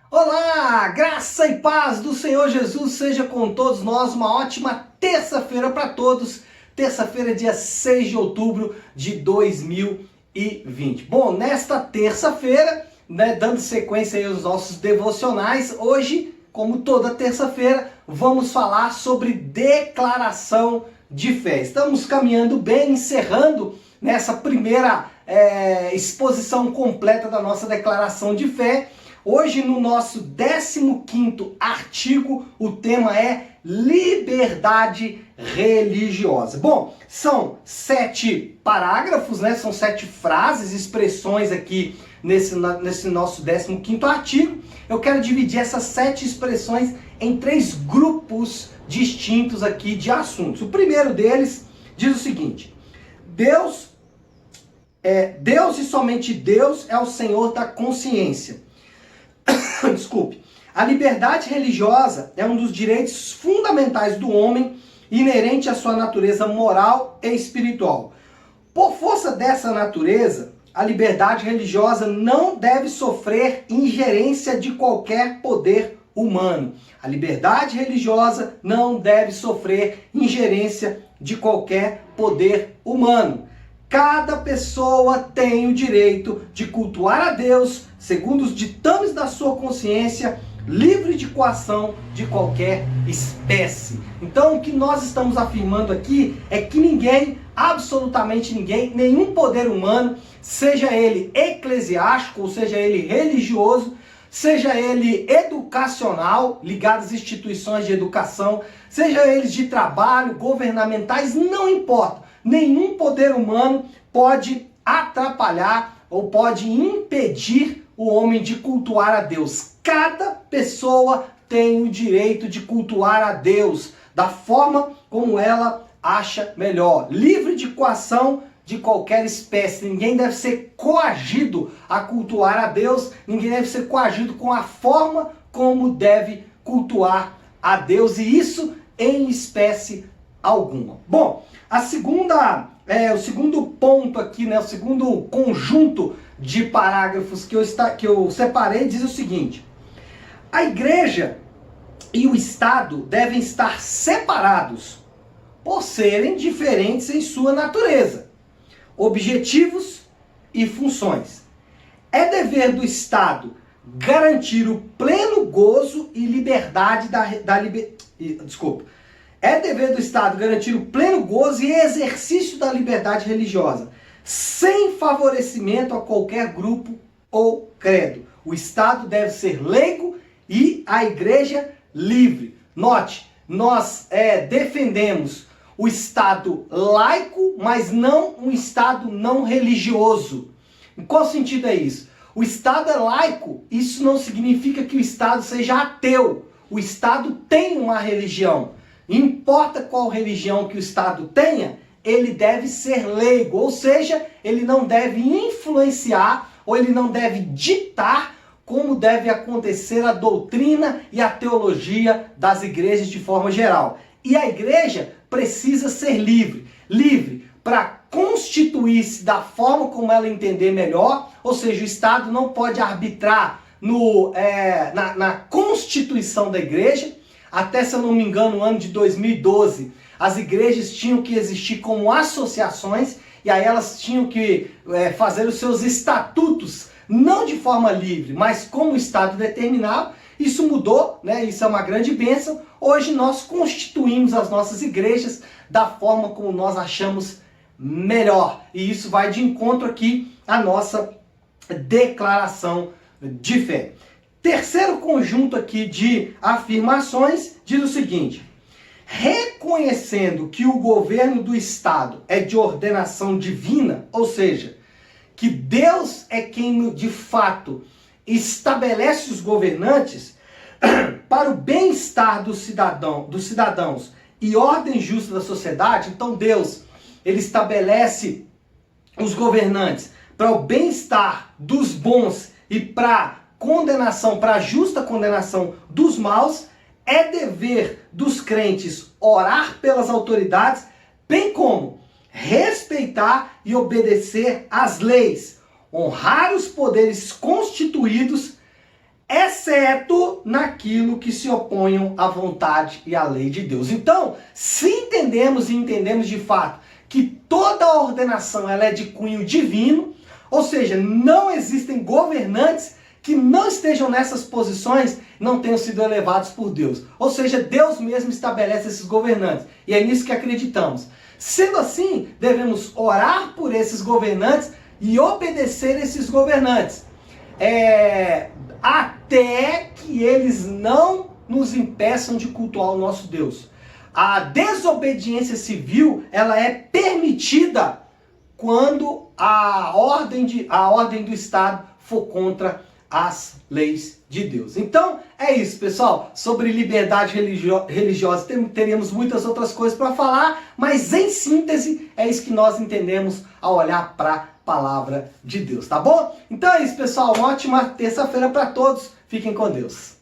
Olá, graça e paz do Senhor Jesus seja com todos nós. Uma ótima terça-feira para todos. Terça-feira, dia 6 de outubro de 2020. Bom, nesta terça-feira, dando sequência aí aos nossos devocionais, hoje, como toda terça-feira, vamos falar sobre declaração de fé. Estamos caminhando bem, encerrando nessa primeira exposição completa da nossa declaração de fé. Hoje, no nosso 15º artigo, o tema é liberdade religiosa. Bom, são 7 parágrafos, né? São 7 frases, expressões aqui nesse nosso 15º artigo. Eu quero dividir essas 7 expressões em 3 grupos distintos aqui de assuntos. O primeiro deles diz o seguinte: Deus e somente Deus é o Senhor da consciência. Desculpe. A liberdade religiosa é um dos direitos fundamentais do homem, inerente à sua natureza moral e espiritual. Por força dessa natureza, a liberdade religiosa não deve sofrer ingerência de qualquer poder humano. A liberdade religiosa não deve sofrer ingerência de qualquer poder humano. Cada pessoa tem o direito de cultuar a Deus segundo os ditames da sua consciência, livre de coação de qualquer espécie. Então, o que nós estamos afirmando aqui é que ninguém, absolutamente ninguém, nenhum poder humano, seja ele eclesiástico, ou seja ele religioso, seja ele educacional, ligado às instituições de educação, seja eles de trabalho, governamentais, não importa. Nenhum poder humano pode atrapalhar ou pode impedir o homem de cultuar a Deus. Cada pessoa tem o direito de cultuar a Deus da forma como ela acha melhor, livre de coação de qualquer espécie. Ninguém deve ser coagido a cultuar a Deus, ninguém deve ser coagido com a forma como deve cultuar a Deus, e isso em espécie alguma. Bom, o segundo ponto aqui, né, o segundo conjunto de parágrafos que eu separei diz o seguinte: a igreja e o Estado devem estar separados por serem diferentes em sua natureza, objetivos e funções. É dever do Estado garantir o pleno gozo e liberdade É dever do Estado garantir o pleno gozo e exercício da liberdade religiosa, sem favorecimento a qualquer grupo ou credo. O Estado deve ser leigo e a igreja livre. Note, nós defendemos o Estado laico, mas não um Estado não religioso. Em qual sentido é isso? O Estado é laico, isso não significa que o Estado seja ateu. O Estado tem uma religião. Importa qual religião que o Estado tenha, ele deve ser leigo, ou seja, ele não deve influenciar ou ele não deve ditar como deve acontecer a doutrina e a teologia das igrejas de forma geral. E a igreja precisa ser livre para constituir-se da forma como ela entender melhor, ou seja, o Estado não pode arbitrar na constituição da igreja. Até, se eu não me engano, no ano de 2012, as igrejas tinham que existir como associações, e aí elas tinham que fazer os seus estatutos, não de forma livre, mas como o Estado determinava. Isso mudou, né? Isso é uma grande bênção. Hoje nós constituímos as nossas igrejas da forma como nós achamos melhor. E isso vai de encontro aqui à nossa declaração de fé. Terceiro conjunto aqui de afirmações diz o seguinte: reconhecendo que o governo do Estado é de ordenação divina, ou seja, que Deus é quem de fato estabelece os governantes para o bem-estar dos cidadãos e ordem justa da sociedade. Então Deus, ele estabelece os governantes para o bem-estar dos bons e para a justa condenação dos maus. É dever dos crentes orar pelas autoridades, bem como respeitar e obedecer às leis, honrar os poderes constituídos exceto naquilo que se oponham à vontade e à lei de Deus. Então, se entendemos de fato que toda a ordenação ela é de cunho divino, ou seja, não existem governantes que não estejam nessas posições, não tenham sido elevados por Deus. Ou seja, Deus mesmo estabelece esses governantes. E é nisso que acreditamos. Sendo assim, devemos orar por esses governantes e obedecer esses governantes. Até que eles não nos impeçam de cultuar o nosso Deus. A desobediência civil, ela é permitida quando a ordem do Estado for contra as leis de Deus. Então, é isso, pessoal. Sobre liberdade religiosa, teríamos muitas outras coisas para falar, mas em síntese, é isso que nós entendemos ao olhar para a palavra de Deus, tá bom? Então é isso, pessoal. Uma ótima terça-feira para todos. Fiquem com Deus.